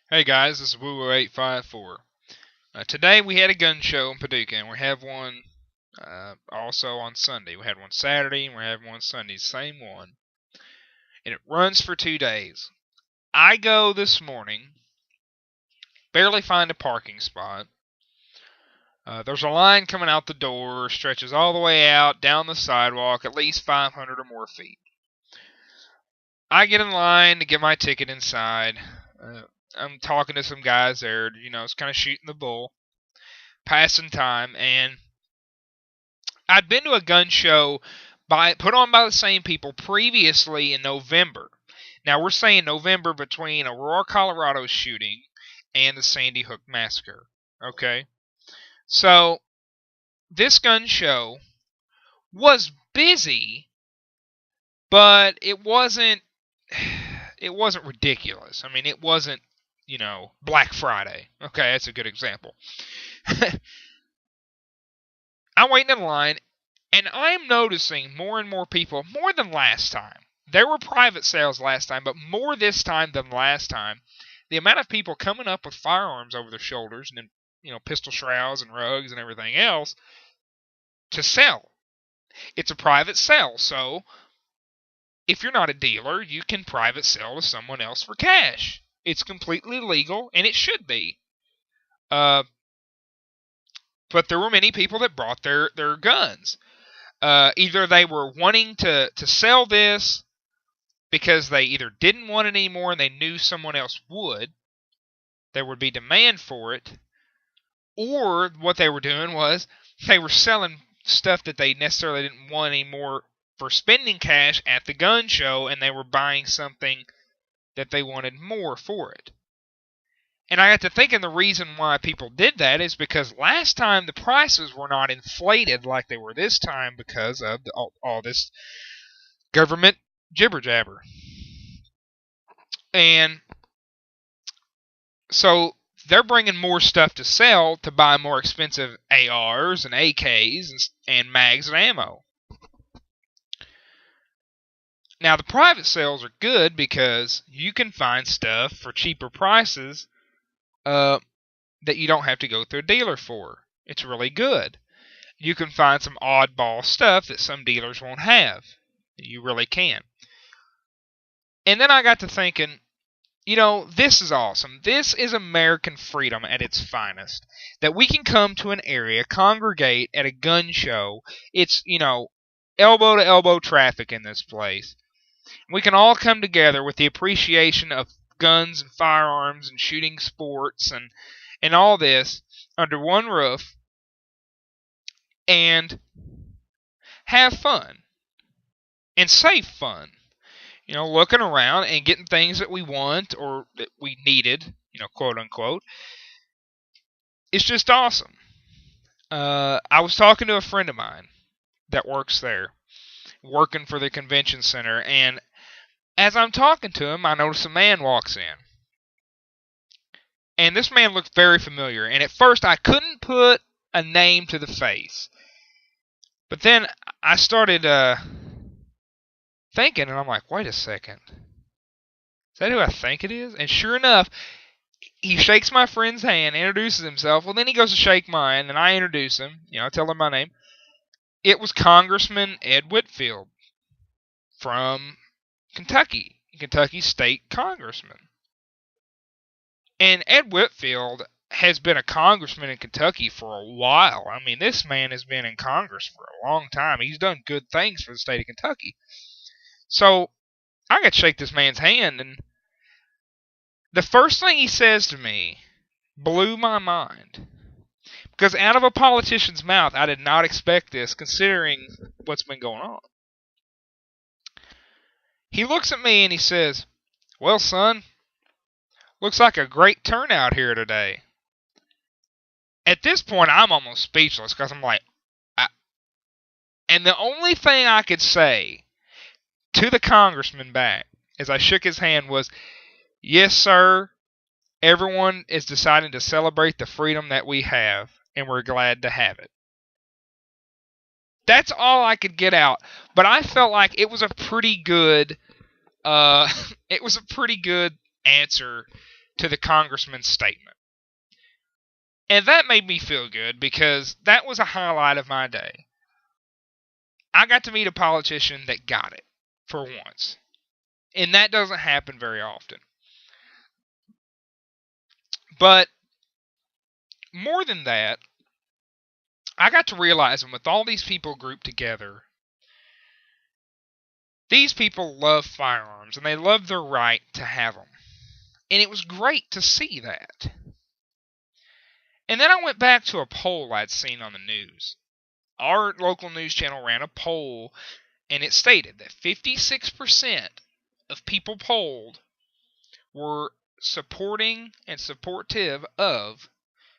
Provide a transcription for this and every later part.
Hey guys, this is Woo854. Today we had a gun show in Paducah, and we have one also on Sunday. We had one Saturday, and we have one Sunday, same one. And it runs for 2 days. I go this morning, barely find a parking spot. There's a line coming out the door, stretches all the way out, down the sidewalk, at least 500 or more feet. I get in line to get my ticket inside. I'm talking to some guys there, it's kind of shooting the bull, passing time, and I'd been to a gun show put on by the same people previously in November. Now we're saying November between Aurora, Colorado shooting and the Sandy Hook massacre. Okay? So this gun show was busy, but it wasn't ridiculous. I mean, it wasn't, Black Friday. Okay, that's a good example. I'm waiting in line, and I'm noticing more and more people, more than last time. There were private sales last time, but more this time than last time. The amount of people coming up with firearms over their shoulders and then, pistol shrouds and rugs and everything else to sell. It's a private sale, so if you're not a dealer, you can private sell to someone else for cash. It's completely legal, and it should be. But there were many people that brought their guns. Either they were wanting to sell this because they either didn't want it anymore and they knew someone else would. There would be demand for it. Or what they were doing was they were selling stuff that they necessarily didn't want anymore for spending cash at the gun show, and they were buying something that they wanted more for it. And I got to thinking the reason why people did that is because last time the prices were not inflated like they were this time because of all this government jibber jabber. And so they're bringing more stuff to sell to buy more expensive ARs and AKs and mags and ammo. Now, the private sales are good because you can find stuff for cheaper prices that you don't have to go through a dealer for. It's really good. You can find some oddball stuff that some dealers won't have. You really can. And then I got to thinking, this is awesome. This is American freedom at its finest. That we can come to an area, congregate at a gun show. It's, elbow to elbow traffic in this place. We can all come together with the appreciation of guns and firearms and shooting sports and all this under one roof and have fun and safe fun. Looking around and getting things that we want or that we needed, quote unquote. It's just awesome. I was talking to a friend of mine that works there, working for the convention center, and as I'm talking to him, I notice a man walks in. And this man looked very familiar, and at first I couldn't put a name to the face. But then I started thinking, and I'm like, wait a second. Is that who I think it is? And sure enough, he shakes my friend's hand, introduces himself. Well, then he goes to shake mine, and I introduce him. I tell him my name. It was Congressman Ed Whitfield from Kentucky state congressman. And Ed Whitfield has been a congressman in Kentucky for a while. I mean, this man has been in Congress for a long time. He's done good things for the state of Kentucky. So I got to shake this man's hand, and the first thing he says to me blew my mind. Because out of a politician's mouth, I did not expect this, considering what's been going on. He looks at me and he says, "Well, son, looks like a great turnout here today." At this point, I'm almost speechless because I'm like, and the only thing I could say to the congressman back as I shook his hand was, "Yes, sir, everyone is deciding to celebrate the freedom that we have, and we're glad to have it." That's all I could get out, but I felt like it was a pretty good answer to the congressman's statement. And that made me feel good because that was a highlight of my day. I got to meet a politician that got it for once. And that doesn't happen very often. But more than that, I got to realize that with all these people grouped together, these people love firearms and they love their right to have them. And it was great to see that. And then I went back to a poll I'd seen on the news. Our local news channel ran a poll, and it stated that 56% of people polled were supporting and supportive of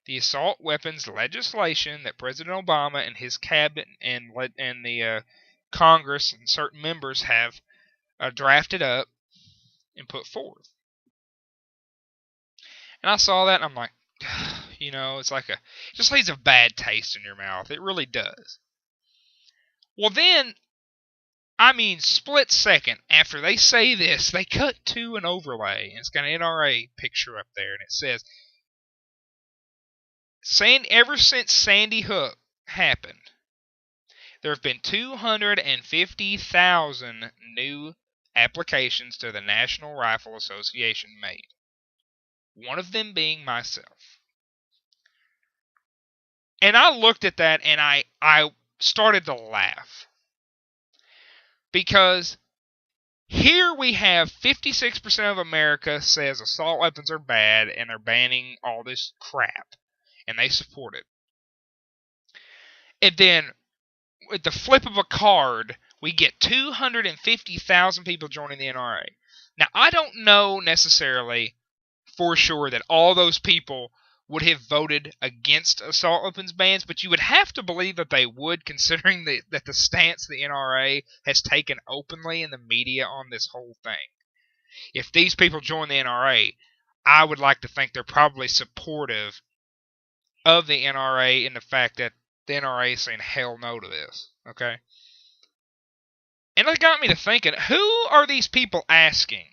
the assault weapons legislation that President Obama and his cabinet and the Congress and certain members have drafted up and put forth. And I saw that and I'm like, it's like it just leaves a bad taste in your mouth. It really does. Well then, split second after they say this, they cut to an overlay, and it's got an NRA picture up there, and it says, ever since Sandy Hook happened, there have been 250,000 new applications to the National Rifle Association made. One of them being myself. And I looked at that and I started to laugh. Because here we have 56% of America says assault weapons are bad and they're banning all this crap. And they support it. And then, with the flip of a card, we get 250,000 people joining the NRA. Now, I don't know necessarily for sure that all those people would have voted against assault weapons bans, but you would have to believe that they would, considering that the stance the NRA has taken openly in the media on this whole thing. If these people join the NRA, I would like to think they're probably supportive of the NRA in the fact that the NRA is saying hell no to this. Okay? And it got me to thinking, who are these people asking?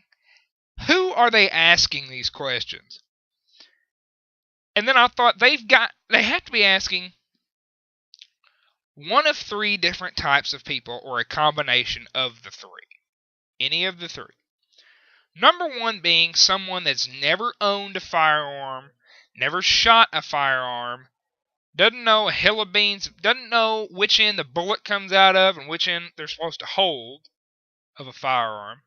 Who are they asking these questions? And then I thought they have to be asking one of three different types of people, or a combination of the three. Any of the three. Number one being someone that's never owned a firearm, never shot a firearm, doesn't know a hill of beans, doesn't know which end the bullet comes out of and which end they're supposed to hold of a firearm.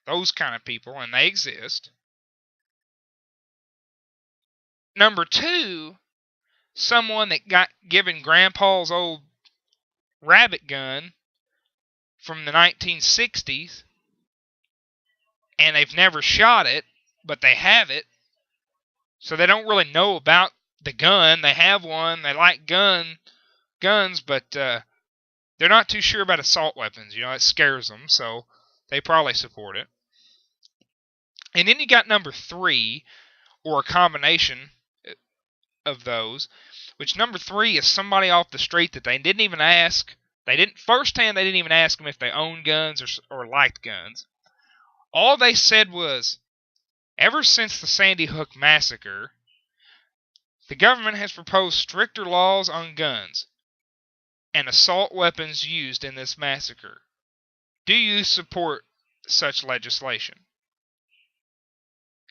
Those kind of people, and they exist. Number two, someone that got given Grandpa's old rabbit gun from the 1960s, and they've never shot it, but they have it, so they don't really know about the gun. They have one, they like guns, but they're not too sure about assault weapons. It scares them, so they probably support it. And then you got number three, or a combination of those, which number three is somebody off the street that they didn't even ask. They didn't even ask them if they owned guns or liked guns. All they said was, ever since the Sandy Hook massacre, the government has proposed stricter laws on guns and assault weapons used in this massacre. Do you support such legislation?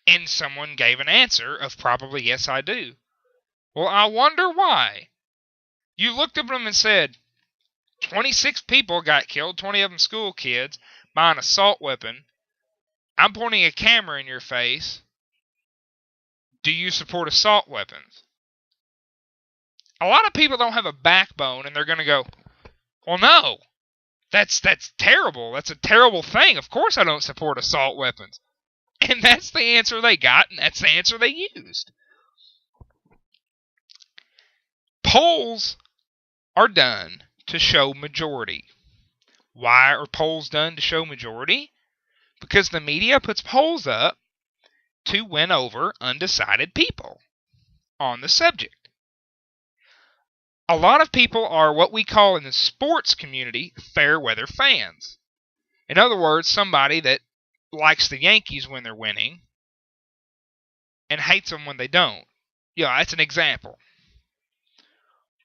And someone gave an answer of probably, yes, I do. Well, I wonder why. You looked at them and said, 26 people got killed, 20 of them school kids, by an assault weapon. I'm pointing a camera in your face. Do you support assault weapons? A lot of people don't have a backbone, and they're going to go, well, no. That's terrible. That's a terrible thing. Of course I don't support assault weapons. And that's the answer they got, and that's the answer they used. Polls are done to show majority. Why are polls done to show majority? Because the media puts polls up to win over undecided people on the subject. A lot of people are what we call in the sports community fair weather fans. In other words, somebody that likes the Yankees when they're winning and hates them when they don't. Yeah, that's an example.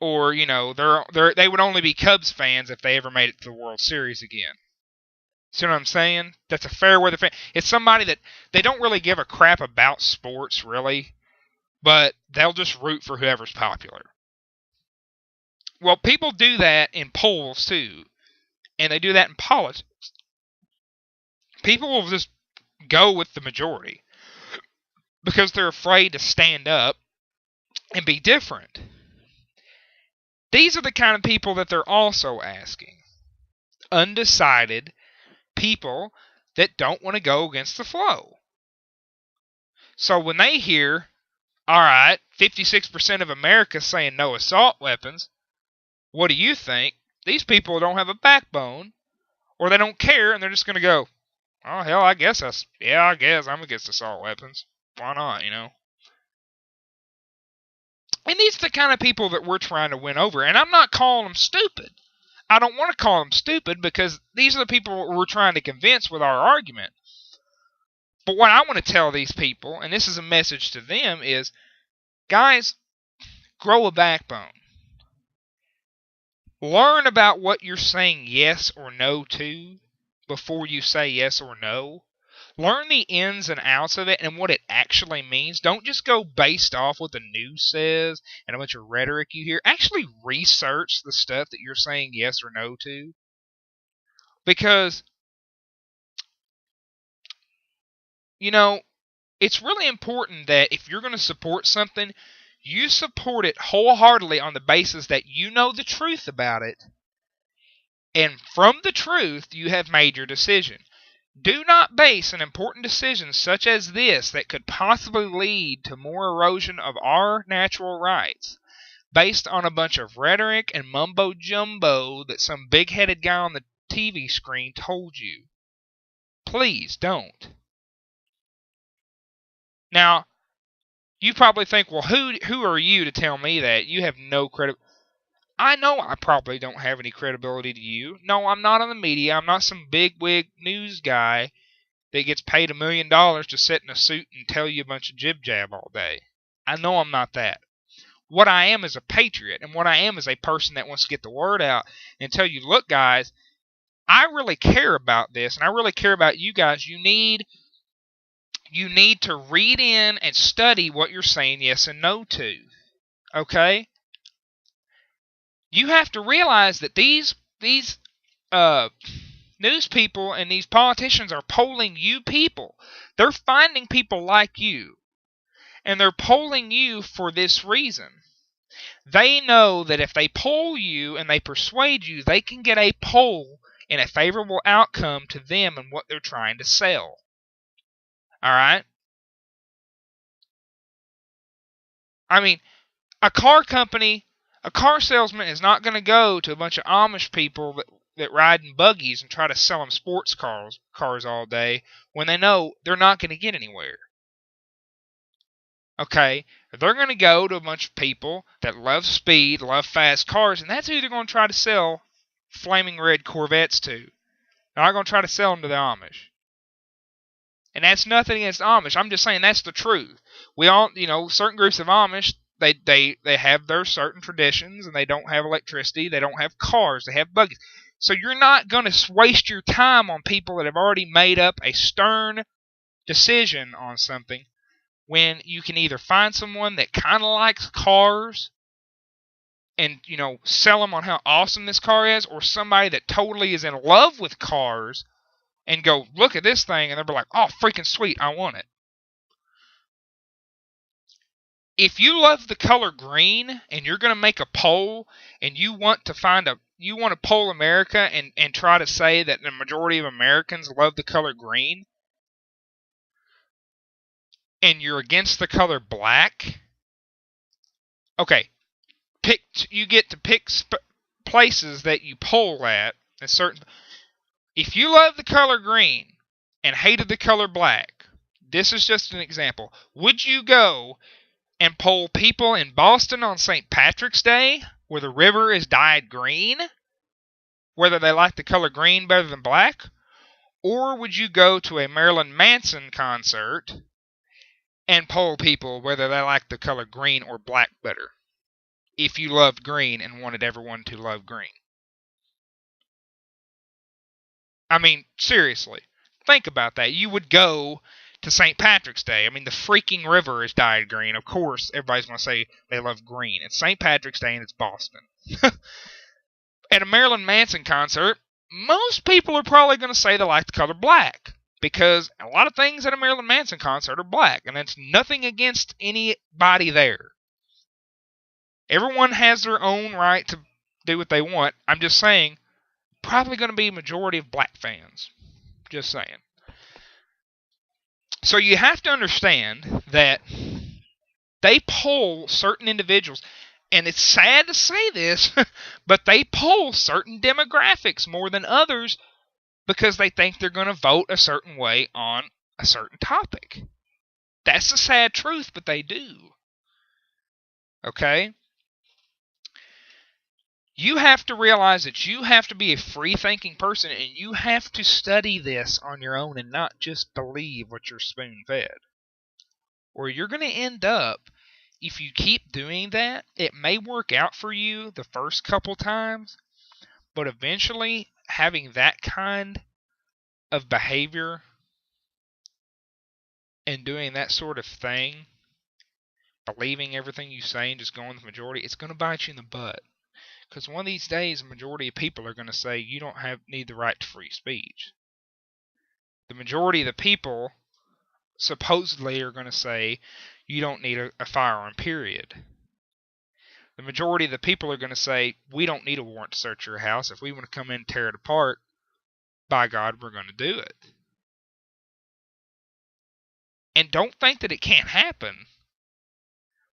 Or, they would only be Cubs fans if they ever made it to the World Series again. See what I'm saying? That's a fair weather fan. It's somebody that they don't really give a crap about sports, really, but they'll just root for whoever's popular. Well, people do that in polls, too, and they do that in politics. People will just go with the majority because they're afraid to stand up and be different. These are the kind of people that they're also asking. Undecided people that don't want to go against the flow. So when they hear, all right, 56% of America saying no assault weapons, what do you think? These people don't have a backbone, or they don't care, and they're just going to go, oh, hell, I guess I'm against assault weapons. Why not, And these are the kind of people that we're trying to win over, and I'm not calling them stupid. I don't want to call them stupid because these are the people we're trying to convince with our argument. But what I want to tell these people, and this is a message to them, is, guys, grow a backbone. Learn about what you're saying yes or no to before you say yes or no. Learn the ins and outs of it and what it actually means. Don't just go based off what the news says and a bunch of rhetoric you hear. Actually research the stuff that you're saying yes or no to. Because, it's really important that if you're going to support something, you support it wholeheartedly on the basis that you know the truth about it. And from the truth, you have made your decision. Do not base an important decision such as this that could possibly lead to more erosion of our natural rights based on a bunch of rhetoric and mumbo-jumbo that some big-headed guy on the TV screen told you. Please don't. Now, you probably think, well, who are you to tell me that? You have no credibility. I know I probably don't have any credibility to you. No, I'm not on the media. I'm not some bigwig news guy that gets paid $1 million to sit in a suit and tell you a bunch of jib-jab all day. I know I'm not that. What I am is a patriot, and what I am is a person that wants to get the word out and tell you, look, guys, I really care about this, and I really care about you guys. You need to read in and study what you're saying yes and no to. Okay? You have to realize that these news people and these politicians are polling you people. They're finding people like you. And they're polling you for this reason. They know that if they poll you and they persuade you, they can get a poll in a favorable outcome to them and what they're trying to sell. Alright? I mean, a car salesman is not going to go to a bunch of Amish people that ride in buggies and try to sell them sports cars all day when they know they're not going to get anywhere. Okay? They're going to go to a bunch of people that love speed, love fast cars, and that's who they're going to try to sell flaming red Corvettes to. They're not going to try to sell them to the Amish. And that's nothing against Amish. I'm just saying that's the truth. We all, certain groups of Amish, they have their certain traditions, and they don't have electricity, they don't have cars, they have buggies. So you're not going to waste your time on people that have already made up a stern decision on something when you can either find someone that kind of likes cars and, sell them on how awesome this car is, or somebody that totally is in love with cars and go, look at this thing, and they'll be like, oh, freaking sweet, I want it. If you love the color green and you're going to make a poll and you want to poll America and try to say that the majority of Americans love the color green, and you're against the color black, okay, you get to pick places that you poll at certain. If you love the color green and hated the color black, this is just an example. Would you go and poll people in Boston on St. Patrick's Day, where the river is dyed green, whether they like the color green better than black? Or would you go to a Marilyn Manson concert and poll people whether they like the color green or black better, if you loved green and wanted everyone to love green. I mean, seriously, think about that. You would go to St. Patrick's Day. I mean, the freaking river is dyed green. Of course, everybody's going to say they love green. It's St. Patrick's Day and it's Boston. At a Marilyn Manson concert, most people are probably going to say they like the color black, because a lot of things at a Marilyn Manson concert are black, and that's nothing against anybody there. Everyone has their own right to do what they want. I'm just saying, probably going to be a majority of black fans. Just saying. So you have to understand that they poll certain individuals, and it's sad to say this, but they poll certain demographics more than others because they think they're going to vote a certain way on a certain topic. That's the sad truth, but they do. Okay? You have to realize that you have to be a free-thinking person, and you have to study this on your own and not just believe what you're spoon-fed. Or you're going to end up, if you keep doing that, it may work out for you the first couple times, but eventually having that kind of behavior and doing that sort of thing, believing everything you say and just going with the majority, it's going to bite you in the butt. Because one of these days, the majority of people are going to say you don't need the right to free speech. The majority of the people supposedly are going to say you don't need a firearm, period. The majority of the people are going to say we don't need a warrant to search your house. If we want to come in and tear it apart, by God, we're going to do it. And don't think that it can't happen,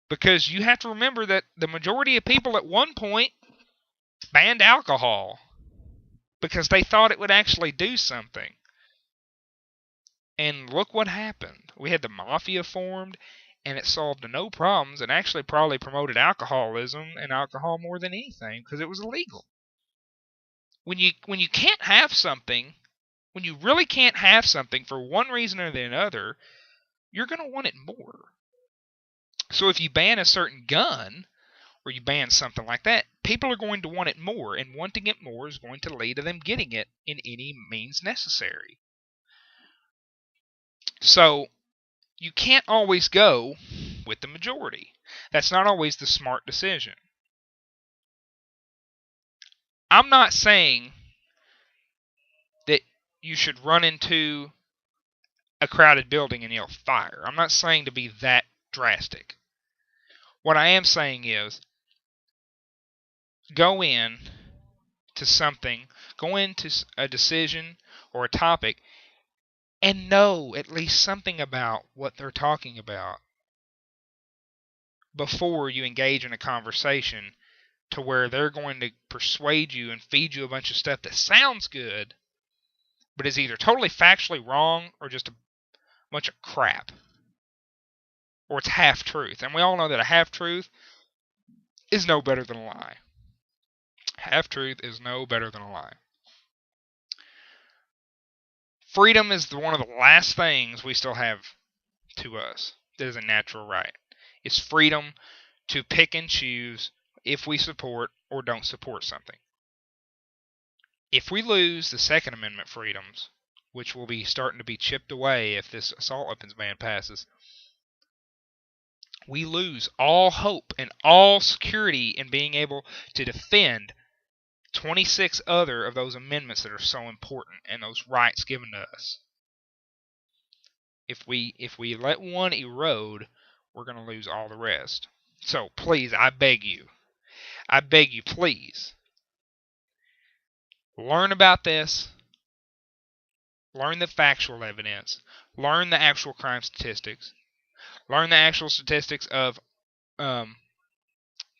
because you have to remember that the majority of people at one point banned alcohol because they thought it would actually do something. And look what happened. We had the mafia formed, and it solved no problems, and actually probably promoted alcoholism and alcohol more than anything because it was illegal. When you can't have something, when you really can't have something for one reason or another, you're going to want it more. So if you ban a certain gun, or you ban something like that, people are going to want it more, and wanting it more is going to lead to them getting it in any means necessary. So you can't always go with the majority. That's not always the smart decision. I'm not saying that you should run into a crowded building and yell fire. I'm not saying to be that drastic. What I am saying is, go into a decision or a topic, and know at least something about what they're talking about before you engage in a conversation to where they're going to persuade you and feed you a bunch of stuff that sounds good, but is either totally factually wrong or just a bunch of crap. Or it's half-truth. And we all know that a half-truth is no better than a lie. Half-truth is no better than a lie. Freedom is one of the last things we still have to us that is a natural right. It's freedom to pick and choose if we support or don't support something. If we lose the Second Amendment freedoms, which will be starting to be chipped away if this assault weapons ban passes, we lose all hope and all security in being able to defend 26 other of those amendments that are so important and those rights given to us. If we let one erode, we're going to lose all the rest. So please, I beg you, please, learn about this. Learn the factual evidence. Learn the actual crime statistics. Learn the actual statistics of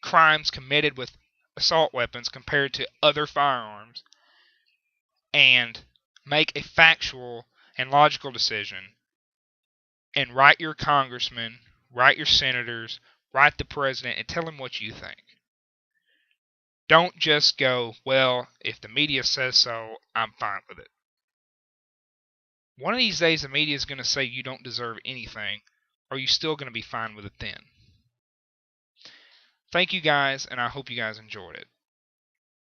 crimes committed with assault weapons compared to other firearms, and make a factual and logical decision, and write your congressman, write your senators, write the president, and tell them what you think. Don't just go, well, if the media says so, I'm fine with it. One of these days the media is going to say you don't deserve anything, are you still going to be fine with it then? Thank you guys, and I hope you guys enjoyed it.